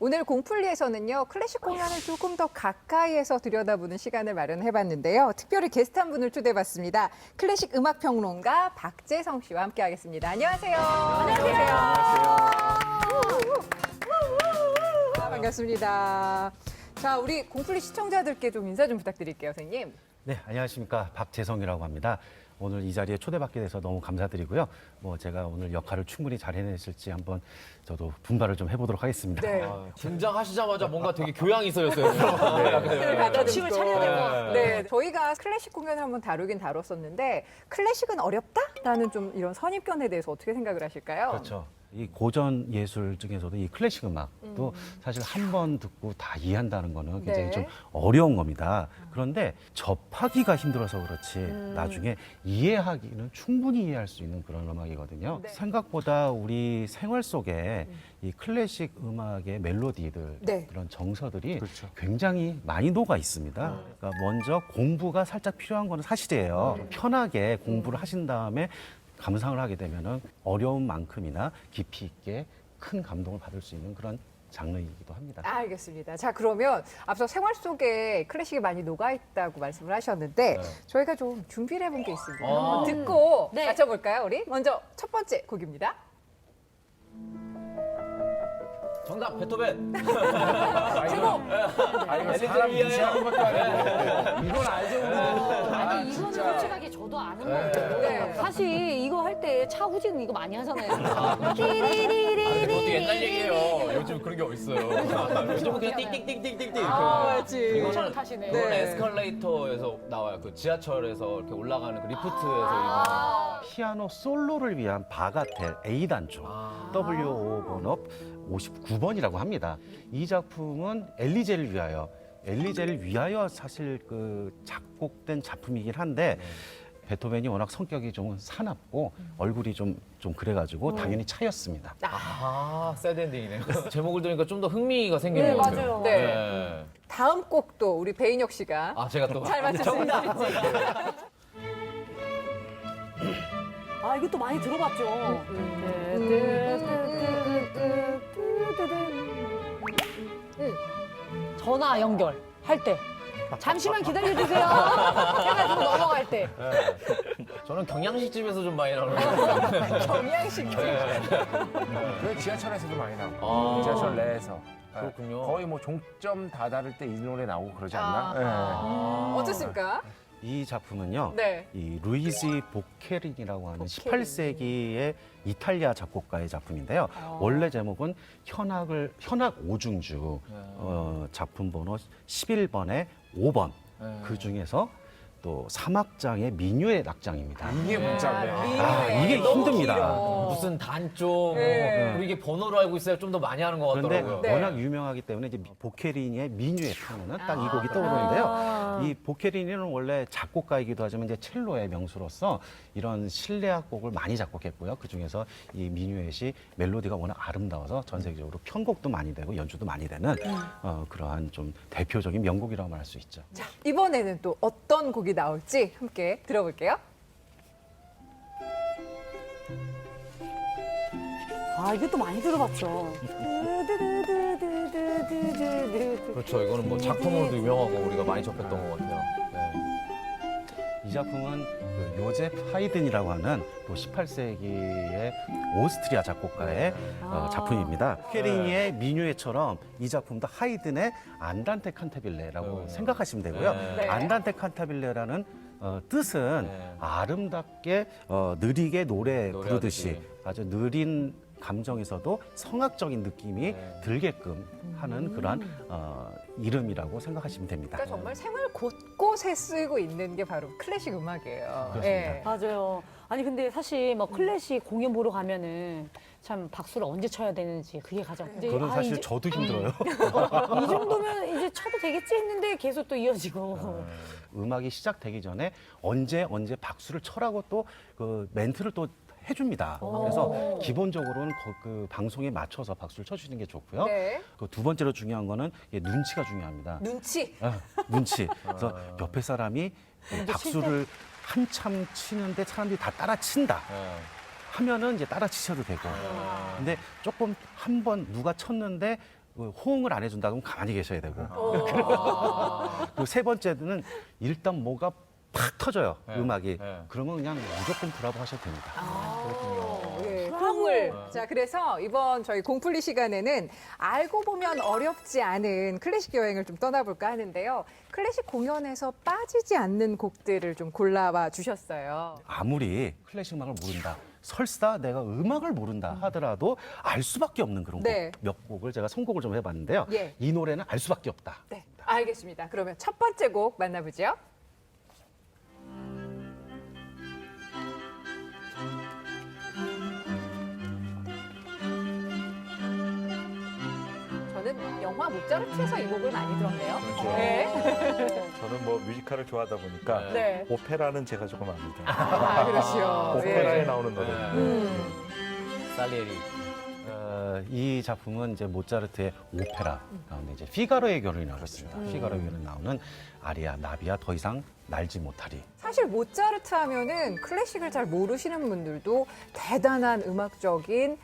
오늘 공풀리에서는요, 클래식 공연을 조금 더 가까이에서 들여다보는 시간을 마련해봤는데요. 특별히 게스트 한 분을 초대해봤습니다. 클래식 음악평론가 박재성 씨와 함께하겠습니다. 안녕하세요. 안녕하세요. 반갑습니다. 자, 우리 공풀리 시청자들께 좀 인사 좀 부탁드릴게요, 선생님. 네, 안녕하십니까. 박재성이라고 합니다. 오늘 이 자리에 초대받게 돼서 너무 감사드리고요. 제가 오늘 역할을 충분히 잘 해냈을지 한번 저도 분발을 좀 해보도록 하겠습니다. 네. 등장하시자마자 뭔가 되게 교양이 있어졌어요. 춤을 차려야 되고. 네, 저희가 클래식 공연을 한번 다루긴 다뤘었는데 클래식은 어렵다라는 좀 이런 선입견에 대해서 어떻게 생각을 하실까요? 그렇죠. 이 고전 예술 중에서도 이 클래식 음악도 사실 한 번 듣고 다 이해한다는 거는 굉장히 네. 좀 어려운 겁니다. 그런데 접하기가 힘들어서 그렇지 나중에 이해하기는 충분히 이해할 수 있는 그런 음악이거든요. 네. 생각보다 우리 생활 속에 이 클래식 음악의 멜로디들 네. 그런 정서들이 굉장히 많이 녹아 있습니다. 그러니까 먼저 공부가 살짝 필요한 거는 사실이에요. 편하게 공부를 하신 다음에 감상을 하게 되면은 어려운 만큼이나 깊이 있게 큰 감동을 받을 수 있는 그런 장르이기도 합니다. 알겠습니다. 자, 그러면 앞서 생활 속에 클래식이 많이 녹아있다고 말씀을 하셨는데 저희가 좀 준비를 해본 게 있습니다. 한번 듣고 네. 맞춰볼까요, 우리? 먼저 첫 번째 곡입니다. 정답, 베토벤. 아니, 사람 무시하는 것도 아니고 이건 알죠. 아니 이거는 솔직하게 저도 아는 건데 네. 사실 이거 할 때 차 후진 이거 많이 하잖아요. 그것도 옛날 얘기예요. 요즘 그런 게 어딨어요. 요즘은 그냥 띵띵띵띵띵띵. 그렇지. 이거는 타시네. 그건 네. 에스컬레이터에서 나와요. 그 지하철에서 이렇게 올라가는 그 리프트에서 피아노 솔로를 위한 바가텔 A단조 W5 번호 59번이라고 합니다. 이 작품은 엘리제를 위하여 사실 그 작곡된 작품이긴 한데 베토벤이 워낙 성격이 좀 사납고 얼굴이 좀 그래가지고 당연히 차였습니다. 아, 새드 엔딩이네요. 제목을 들으니까 좀 더 흥미가 생기는 네, 것 같아요. 맞아요. 네. 다음 곡도 우리 배인혁 씨가 아, 제가 또 잘 맞출 수 있을지. 아 이것도 많이 들어봤죠. 전화 연결 할 때. 잠시만 기다려주세요. 해가지고 넘어갈 때. 저는 경양식집에서 좀 많이 나오는 거 경양식. 그 지하철에서도 많이 나오고 아. 지하철 내에서 그렇군요. 거의 뭐 종점 다다를 때 이 노래 나오고 그러지 않나? 어떻습니까? 이 작품은요. 네. 이 루이지 보케린이라고 하는 18세기의 이탈리아 작곡가의 작품인데요. 원래 제목은 현악 오중주 작품 번호 11번에 5번 그 중에서 또 3악장의 민요의 낙장입니다. 이게 문자인데. 이게 힘듭니다. 무슨 단조, 네. 그리고 이게 번호로 알고 있어야 좀 더 많이 하는 것 그런데 같더라고요. 네. 워낙 유명하기 때문에 이제 보케리니의 민요에 타면은 딱 이 곡이 떠오르는데요. 이 보케리니는 원래 작곡가이기도 하지만 이제 첼로의 명수로서 이런 실내악 곡을 많이 작곡했고요. 그 중에서 이 민요엣이 멜로디가 워낙 아름다워서 전 세계적으로 편곡도 많이 되고 연주도 많이 되는 그러한 좀 대표적인 명곡이라고 말할 수 있죠. 자, 이번에는 또 어떤 곡이 나올지 함께 들어볼게요. 아 이것도 많이 들어봤죠. 그렇죠. 이거는 뭐 작품으로도 유명하고 우리가 많이 접했던 것 같아요. 네. 이 작품은 그 요제프 하이든이라고 하는 또 18세기의 오스트리아 작곡가의 작품입니다. 보케리니의 민요회처럼 이 작품도 하이든의 안단테 칸타빌레라고 생각하시면 되고요. 네. 안단테 칸타빌레라는 뜻은 아름답게 느리게 노래 부르듯이 노래하듯이. 아주 느린 감정에서도 성악적인 느낌이 들게끔 하는 그러한 이름이라고 생각하시면 됩니다. 그러니까 정말 생활 곳곳에 쓰이고 있는 게 바로 클래식 음악이에요. 그렇습니다. 네. 맞아요. 아니 근데 사실 뭐 클래식 공연 보러 가면은 참 박수를 언제 쳐야 되는지 그게 가장. 그건 사실 이제 저도 힘들어요. 이 정도면 이제 쳐도 되겠지 했는데 계속 또 이어지고. 음악이 시작되기 전에 언제 박수를 쳐라고 또 그 멘트를 또 해줍니다. 그래서 기본적으로는 그 방송에 맞춰서 박수를 쳐주시는 게 좋고요. 네. 그 두 번째로 중요한 거는 눈치가 중요합니다. 눈치. 눈치. 그래서 옆에 사람이 박수를 한참 치는데 사람들이 다 따라 친다. 하면은 이제 따라 치셔도 되고. 근데 조금 한 번 누가 쳤는데 호응을 안 해준다 그러면 가만히 계셔야 되고. 그리고 세 번째는 일단 뭐가 팍 터져요. 네. 음악이. 네. 그러면 그냥 무조건 브라보 하셔도 됩니다. 예, 호응을. 자, 그래서 이번 저희 공풀리 시간에는 알고 보면 어렵지 않은 클래식 여행을 좀 떠나볼까 하는데요. 클래식 공연에서 빠지지 않는 곡들을 좀 골라와 주셨어요. 아무리 클래식 음악을 모른다. 설사 내가 음악을 모른다 하더라도 알 수밖에 없는 그런 네. 곡 몇 곡을 제가 선곡을 좀 해봤는데요. 예. 이 노래는 알 수밖에 없다. 네, 알겠습니다. 그러면 첫 번째 곡 만나보죠. 저는 영화 모차르트에서 이 곡을 많이 들었네요. 그렇죠. 네. 저는 뭐 뮤지컬을 좋아하다 보니까 네. 오페라는 제가 조금 압니다. 아, 그렇죠. 오페라에 예. 나오는 노래. 살리에리. 이 작품은 이제 모차르트의 오페라 가운데 이제 피가로의 결혼이 나왔습니다. 피가로의 결혼 나오는 아리아 나비야 더 이상 날지 못하리. 사실 모차르트 하면은 클래식을 잘 모르시는 분들도 대단한 음악적인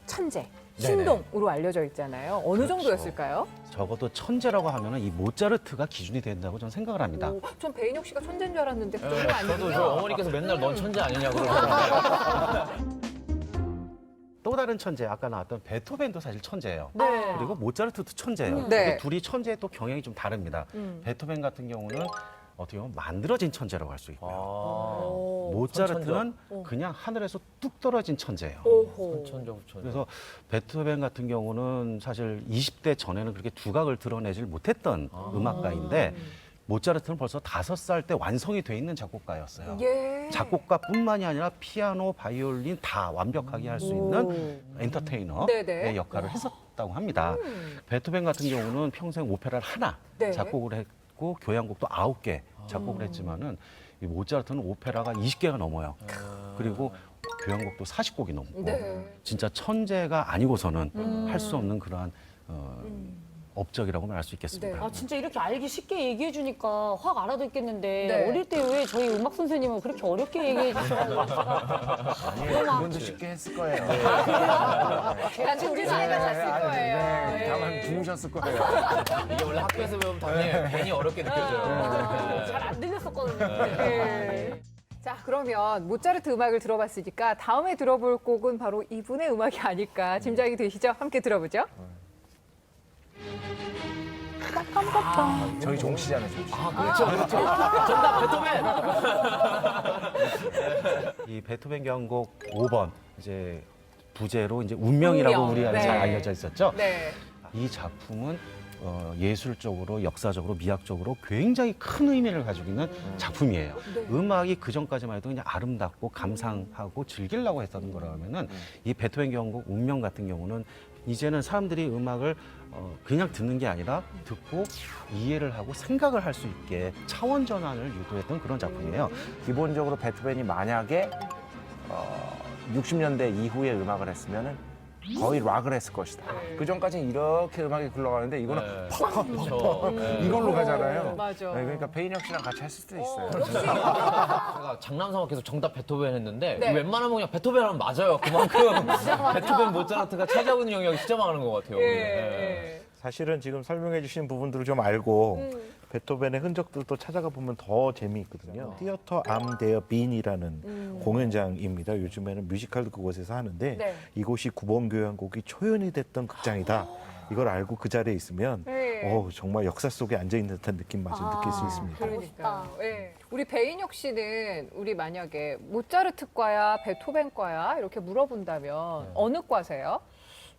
천재, 신동으로 알려져 있잖아요. 어느 그렇죠. 정도였을까요? 적어도 천재라고 하면은 이 모차르트가 기준이 된다고 저는 생각을 합니다. 오, 전 배인혁 씨가 천재인 줄 알았는데 그 정도는 저도 저 아니군요. 어머니께서 맨날 넌 천재 아니냐고 그러는데. 또 다른 천재, 아까 나왔던 베토벤도 사실 천재예요. 네. 그리고 모차르트도 천재예요. 네. 근데 둘이 천재의 또 경향이 좀 다릅니다. 베토벤 같은 경우는 어떻게 보면 만들어진 천재라고 할 수 있고요. 아. 모차르트는 그냥 하늘에서 뚝 떨어진 천재예요. 오호. 천재 후천재. 그래서 베토벤 같은 경우는 사실 20대 전에는 그렇게 두각을 드러내질 못했던 음악가인데 모차르트는 벌써 5살 때 완성이 돼 있는 작곡가였어요. 예. 작곡가뿐만이 아니라 피아노, 바이올린 다 완벽하게 할 수 있는 엔터테이너의 네네. 역할을 했었다고 합니다. 베토벤 같은 경우는 평생 오페라를 하나 네. 작곡을 했고 교향곡도 9개 작곡을 했지만은 이 모차르트는 오페라가 20개가 넘어요. 그리고 교향곡도 40곡이 넘고 네. 진짜 천재가 아니고서는 할 수 없는 그러한 업적이라고 말할 수 있겠습니다. 네. 아 진짜 이렇게 알기 쉽게 얘기해 주니까 확 알아듣겠는데 네. 어릴 때 왜 저희 음악 선생님은 그렇게 어렵게 얘기해 주셔가지고 아니, 그분도 쉽게 했을 거예요. 같이 우리 사이가 잤을 거예요. 네, 예. 다만 주무셨을 거예요. 이게 원래 학교에서 배우면 당연히 괜히 어렵게 느껴져요. 잘 안 들렸었거든요. 예. 자, 그러면 모차르트 음악을 들어봤으니까 다음에 들어볼 곡은 바로 이분의 음악이 아닐까 짐작이 되시죠? 함께 들어보죠. 저희 종 씨잖아요, 종 씨. 아, 그렇죠, 그렇죠. 정답 베토벤. 이 베토벤 교향곡 5번 이제 부제로 이제 운명이라고 운명. 우리가 네. 잘 알려져 있었죠. 네. 이 작품은 예술적으로, 역사적으로, 미학적으로 굉장히 큰 의미를 가지고 있는 작품이에요. 음악이 그 전까지만 해도 그냥 아름답고 감상하고 즐기려고 했던 거라면은 이 베토벤 교향곡 운명 같은 경우는 이제는 사람들이 음악을 그냥 듣는 게 아니라 듣고 이해를 하고 생각을 할 수 있게 차원 전환을 유도했던 그런 작품이에요. 기본적으로 베토벤이 만약에 60년대 이후에 음악을 했으면은 거의 락을 했을 것이다. 그 전까지는 이렇게 음악이 흘러가는데 이거는 그렇죠. 이걸로 가잖아요. 맞아. 네, 그러니까 배인혁 씨랑 같이 했을 수도 있어요. 제가 장난삼아 계속 정답 베토벤 했는데 네. 웬만하면 그냥 베토벤 하면 맞아요. 그만큼 베토벤 모차르트가 찾아오는 영역이 진짜 많은 것 같아요. 예. 네. 사실은 지금 설명해 주신 부분들을 좀 알고 베토벤의 흔적들도 찾아가 보면 더 재미있거든요. 티어터 암 데어 빈이라는 공연장입니다. 요즘에는 뮤지컬도 그곳에서 하는데 네. 이곳이 9번 교향곡이 초연이 됐던 극장이다. 이걸 알고 그 자리에 있으면 네. 정말 역사 속에 앉아 있는 듯한 느낌마저 느낄 수 있습니다. 그러니까. 예. 우리 배인혁 씨는 우리 만약에 모차르트과야, 베토벤과야 이렇게 물어본다면 어느 과세요?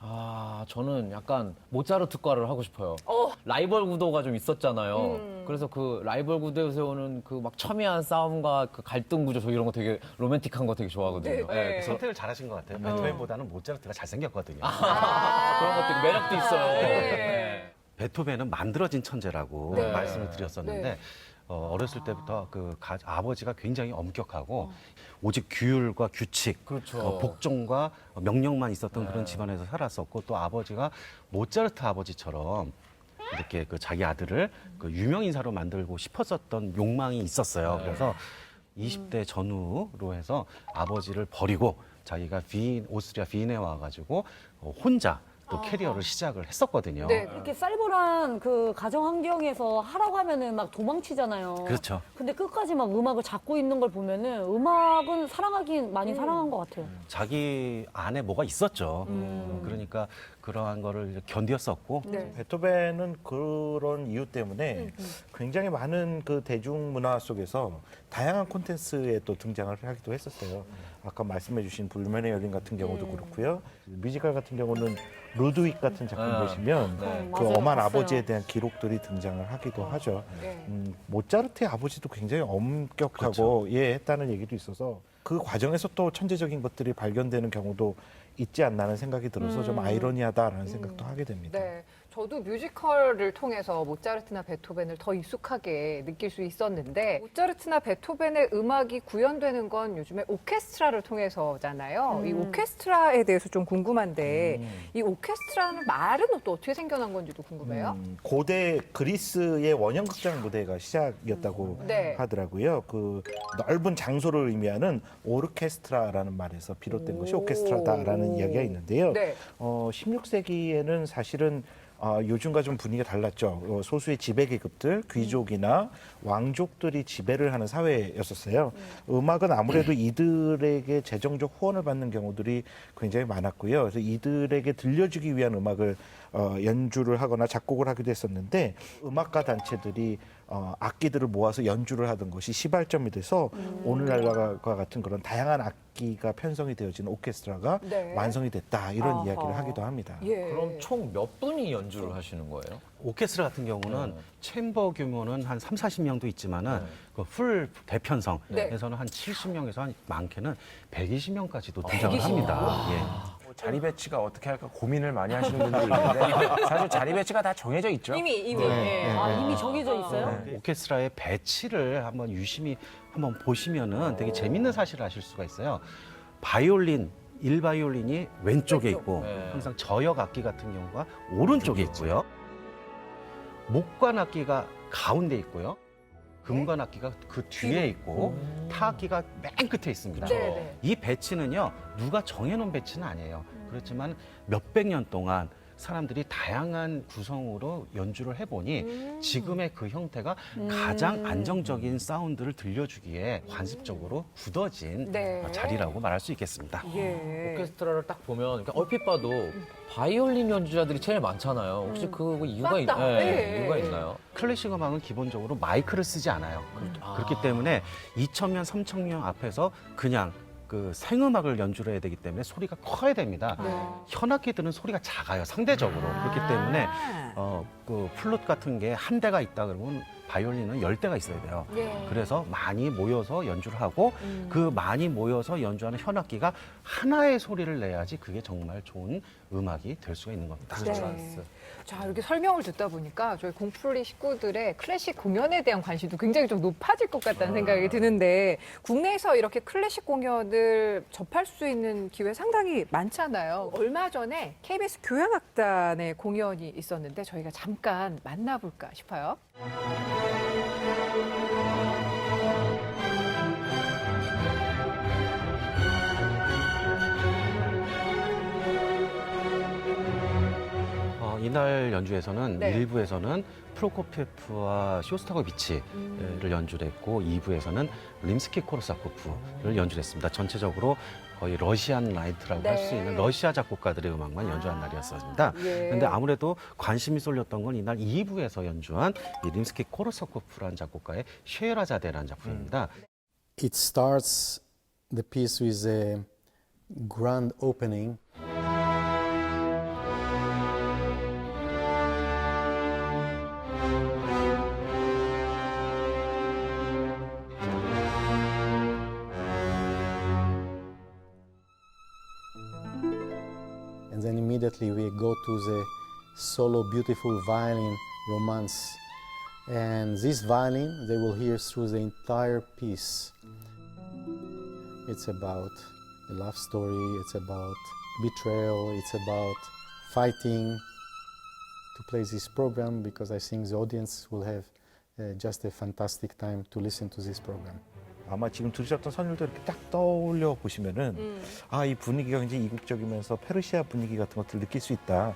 아, 저는 약간 모차르트과를 하고 싶어요. 어. 라이벌 구도가 좀 있었잖아요. 그래서 그 라이벌 구도에서 오는 그 막 첨예한 싸움과 그 갈등 구조 저 이런 거 되게 로맨틱한 거 되게 좋아하거든요. 네, 네, 네. 그래서 선택을 잘하신 것 같아요. 베토벤보다는 모차르트가 잘생겼거든요. 그런 것도 매력도 있어요. 네. 네. 베토벤은 만들어진 천재라고 네. 말씀을 드렸었는데 네. 어렸을 때부터 아버지가 굉장히 엄격하고 오직 규율과 규칙, 그렇죠. 복종과 명령만 있었던 그런 집안에서 살았었고 또 아버지가 모차르트 아버지처럼 이렇게 자기 아들을 유명 인사로 만들고 싶었었던 욕망이 있었어요. 그래서 20대 전후로 해서 아버지를 버리고 자기가 오스트리아 비엔에 와가지고 혼자 또 캐리어를 시작을 했었거든요. 네. 이렇게 쌀벌한 그 가정 환경에서 하라고 하면은 막 도망치잖아요. 그렇죠. 근데 끝까지 막 음악을 잡고 있는 걸 보면은 음악은 사랑하긴 많이 사랑한 것 같아요. 자기 안에 뭐가 있었죠. 그러니까 그러한 거를 견뎠었고 네. 베토벤은 그런 이유 때문에 굉장히 많은 그 대중문화 속에서 다양한 콘텐츠에 또 등장을 하기도 했었어요. 아까 말씀해주신 불면의 여린 같은 경우도 그렇고요. 뮤지컬 같은 경우는 루드윅 같은 작품 보시면 네. 그 맞아요, 엄한 봤어요. 아버지에 대한 기록들이 등장을 하기도 하죠. 네. 모차르트의 아버지도 굉장히 엄격하고 예 했다는 얘기도 있어서 그 과정에서 또 천재적인 것들이 발견되는 경우도 있지 않나 하는 생각이 들어서 좀 아이러니하다라는 생각도 하게 됩니다. 네. 저도 뮤지컬을 통해서 모차르트나 베토벤을 더 익숙하게 느낄 수 있었는데 모차르트나 베토벤의 음악이 구현되는 건 요즘에 오케스트라를 통해서잖아요. 이 오케스트라에 대해서 좀 궁금한데 이 오케스트라는 말은 또 어떻게 생겨난 건지도 궁금해요. 고대 그리스의 원형극장 무대가 시작이었다고 네. 하더라고요. 그 넓은 장소를 의미하는 오르케스트라라는 말에서 비롯된 것이 오케스트라다라는 이야기가 있는데요. 네. 16세기에는 사실은 요즘과 좀 분위기가 달랐죠. 소수의 지배 계급들, 귀족이나 왕족들이 지배를 하는 사회였었어요. 음악은 아무래도 이들에게 재정적 후원을 받는 경우들이 굉장히 많았고요. 그래서 이들에게 들려주기 위한 음악을 연주를 하거나 작곡을 하기도 했었는데 음악가 단체들이 악기들을 모아서 연주를 하던 것이 시발점이 돼서 오늘날과 같은 그런 다양한 악기가 편성이 되어진 오케스트라가 네. 완성이 됐다 이런 아하. 이야기를 하기도 합니다. 예. 그럼 총 몇 분이 연주를 하시는 거예요? 오케스트라 같은 경우는 챔버 규모는 한 3, 40명도 있지만은 그 풀 대편성에서는 한 70명에서 한 많게는 120명까지도 등장을 합니다. 예. 자리 배치가 어떻게 할까 고민을 많이 하시는 분들이 있는데 사실 자리 배치가 다 정해져 있죠. 이미. 이미 정해져 있어요? 오케스트라의 배치를 한번 유심히 한번 보시면은 되게 재밌는 사실을 아실 수가 있어요. 바이올린, 일바이올린이 왼쪽에 있고 네. 항상 저역 악기 같은 경우가 오른쪽에 있고요. 목관 악기가 가운데 있고요. 금관 악기가 그 뒤에 있고 타악기가 맨 끝에 있습니다. 네. 이 배치는요, 누가 정해놓은 배치는 아니에요. 그렇지만 몇백 년 동안 사람들이 다양한 구성으로 연주를 해보니 지금의 그 형태가 가장 안정적인 사운드를 들려주기에 관습적으로 굳어진 네. 자리라고 말할 수 있겠습니다. 예. 오케스트라를 딱 보면 그러니까 얼핏 봐도 바이올린 연주자들이 제일 많잖아요. 혹시 그 이유가 맞다. 네. 이유가 있나요? 클래식 음악은 기본적으로 마이크를 쓰지 않아요. 그렇기 때문에 2,000명, 3,000명 앞에서 그냥 그 생음악을 연주를 해야 되기 때문에 소리가 커야 됩니다. 현악기들은 소리가 작아요, 상대적으로. 그렇기 때문에 그 플룻 같은 게 한 대가 있다 그러면 바이올린은 10대가 있어야 돼요. 예. 그래서 많이 모여서 연주를 하고 그 많이 모여서 연주하는 현악기가 하나의 소리를 내야지 그게 정말 좋은 음악이 될 수가 있는 겁니다. 네. 자, 이렇게 설명을 듣다 보니까 저희 공풀리 식구들의 클래식 공연에 대한 관심도 굉장히 좀 높아질 것 같다는 생각이 드는데 국내에서 이렇게 클래식 공연을 접할 수 있는 기회 상당히 많잖아요. 얼마 전에 KBS 교향악단의 공연이 있었는데 저희가 잠깐 만나볼까 싶어요. 이날 연주에서는 네. 1부에서는 프로코피에프와 쇼스타코비치를 연주를 했고 2부에서는 림스키 코르사코프를 연주를 했습니다. 전체적으로 거의 러시안 나이트라고 네. 할 수 있는 러시아 작곡가들의 음악만 연주한 날이었습니다. 예. 그런데 아무래도 관심이 쏠렸던 건 이날 2부에서 연주한 이 림스키 코르사코프라는 작곡가의 쉐에라자데라는 작품입니다. It starts the piece with a grand opening. And then immediately we go to the solo beautiful violin romance. And this violin they will hear through the entire piece. It's about a love story, it's about betrayal, it's about fighting. To play this program because I think the audience will have just a fantastic time to listen to this program. 아마 지금 들으셨던 선율도 이렇게 딱 떠올려 보시면은 아, 이 분위기가 굉장히 이국적이면서 페르시아 분위기 같은 것들을 느낄 수 있다.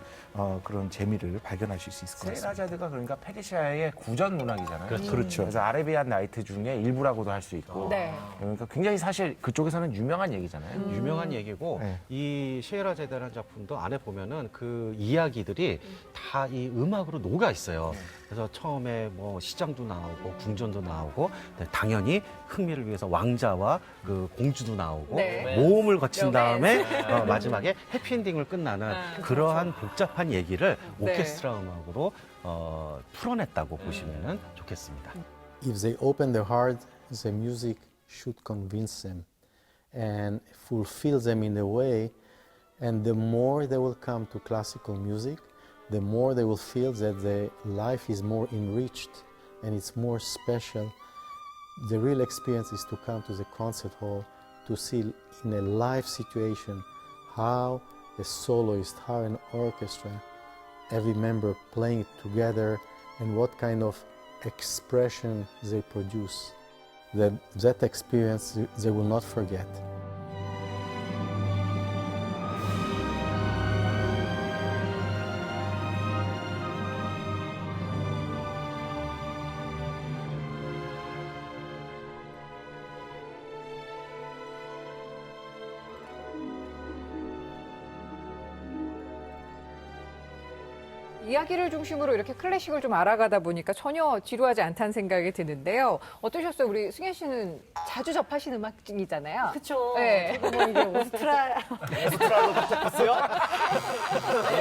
그런 재미를 발견하실 수 있을 것 같습니다. 세라자드가 그러니까 페르시아의 구전 문학이잖아요. 그렇죠. 그래서 아레비안 나이트 중에 일부라고도 할 수 있고. 네. 그러니까 굉장히 사실 그쪽에서는 유명한 얘기잖아요. 유명한 얘기고 네. 이 셰헤라제드라는 작품도 안에 보면은 그 이야기들이 다 이 음악으로 녹아 있어요. 그래서 처음에 뭐 시장도 나오고 궁전도 나오고 당연히 흥미를 위해서 왕자와 그 공주도 나오고 네. 모험을 거친 로맨스. 다음에 마지막에 해피엔딩을 끝나는 그러한 복잡한 얘기를 네. 오케스트라 음악으로 풀어냈다고 보시면은 좋겠습니다. If they open their heart, the music should convince them and fulfill them in a way. And the more they will come to classical music, the more they will feel that their life is more enriched and it's more special. The real experience is to come to the concert hall to see in a live situation how a soloist, how an orchestra, every member playing together and what kind of expression they produce. That experience they will not forget. 이야기를 중심으로 이렇게 클래식을 좀 알아가다 보니까 전혀 지루하지 않다는 생각이 드는데요. 어떠셨어요? 우리 승현 씨는 자주 접하신 음악이잖아요. 그쵸. 네. 저도 뭐 이제 오스트라.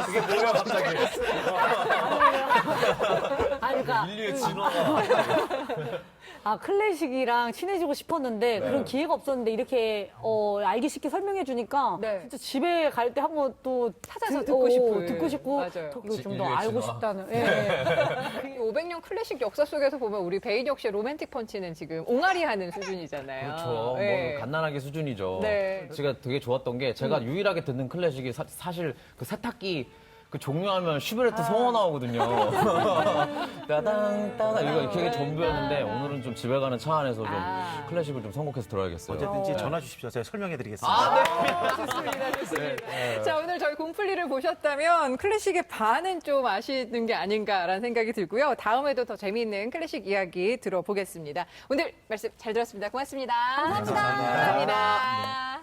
그게 뭐야 갑자기? 아니, 그러니까. 인류의 진화가. 아, 클래식이랑 친해지고 싶었는데 그런 기회가 없었는데 이렇게 알기 쉽게 설명해 주니까 네. 진짜 집에 갈 때 한번 또 찾아서 듣고 싶은. 듣고 싶고 맞아요. 이거 좀 더 인류의 알고 진화. 싶다는. 예. 그 500년 클래식 역사 속에서 보면 우리 베인 역시 로맨틱 펀치는 지금 옹알이 하는 수준이잖아요. 그렇죠. 네. 뭐 갓난아기 수준이죠. 네. 제가 되게 좋았던 게 제가 유일하게 듣는 클래식이 사실 그 세탁기 그 종료하면 슈베르트 성어 나오거든요. 따당 따당 이거 되게 전부였는데 오늘은 좀 집에 가는 차 안에서 좀 클래식을 좀 선곡해서 들어야겠어요. 언제든지 전화 주십시오. 제가 설명해드리겠습니다. 좋습니다, 좋습니다. 자, 오늘 저희 공플리를 보셨다면 클래식의 반은 좀 아시는 게 아닌가라는 생각이 들고요. 다음에도 더 재미있는 클래식 이야기 들어보겠습니다. 오늘 말씀 잘 들었습니다. 고맙습니다. 감사합니다. 감사합니다.